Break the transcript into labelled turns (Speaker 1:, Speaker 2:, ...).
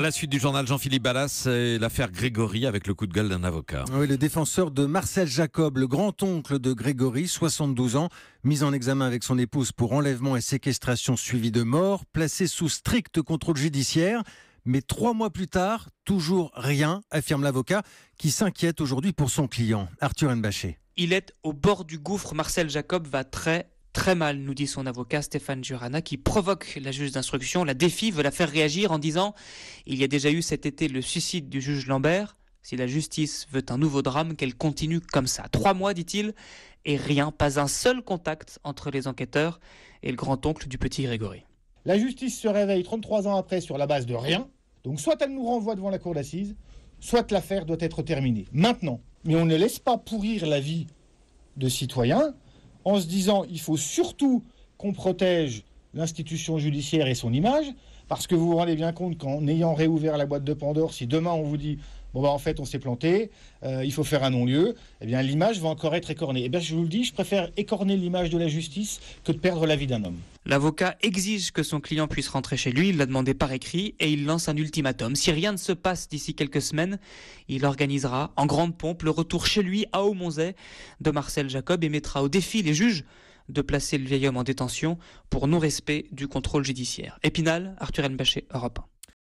Speaker 1: La suite du journal Jean-Philippe Ballas et l'affaire Grégory avec le coup de gueule d'un avocat.
Speaker 2: Oui, le défenseur de Marcel Jacob, le grand-oncle de Grégory, 72 ans, mis en examen avec son épouse pour enlèvement et séquestration suivie de mort, placé sous strict contrôle judiciaire. Mais 3 mois plus tard, toujours rien, affirme l'avocat, qui s'inquiète aujourd'hui pour son client, Arthur Nbaché.
Speaker 3: Il est au bord du gouffre. Marcel Jacob va très mal, nous dit son avocat Stéphane Jurana, qui provoque la juge d'instruction, la défie, veut la faire réagir en disant « Il y a déjà eu cet été le suicide du juge Lambert. Si la justice veut un nouveau drame, qu'elle continue comme ça. » 3 mois, dit-il, et rien, pas un seul contact entre les enquêteurs et le grand-oncle du petit Grégory.
Speaker 4: La justice se réveille 33 ans après sur la base de rien. Donc soit elle nous renvoie devant la cour d'assises, soit l'affaire doit être terminée. Maintenant. Mais on ne laisse pas pourrir la vie de citoyens en se disant il faut surtout qu'on protège l'institution judiciaire et son image, parce que vous vous rendez bien compte qu'en ayant réouvert la boîte de Pandore, si demain on vous dit bon bah en fait on s'est planté, il faut faire un non-lieu, eh bien l'image va encore être écornée. Eh bien je vous le dis, je préfère écorner l'image de la justice que de perdre la vie d'un homme.
Speaker 3: L'avocat exige que son client puisse rentrer chez lui, il l'a demandé par écrit et il lance un ultimatum. Si rien ne se passe d'ici quelques semaines, il organisera en grande pompe le retour chez lui à Aumontzey de Marcel Jacob et mettra au défi les juges de placer le vieil homme en détention pour non-respect du contrôle judiciaire. Épinal, Arthur Nbaché, Europe 1.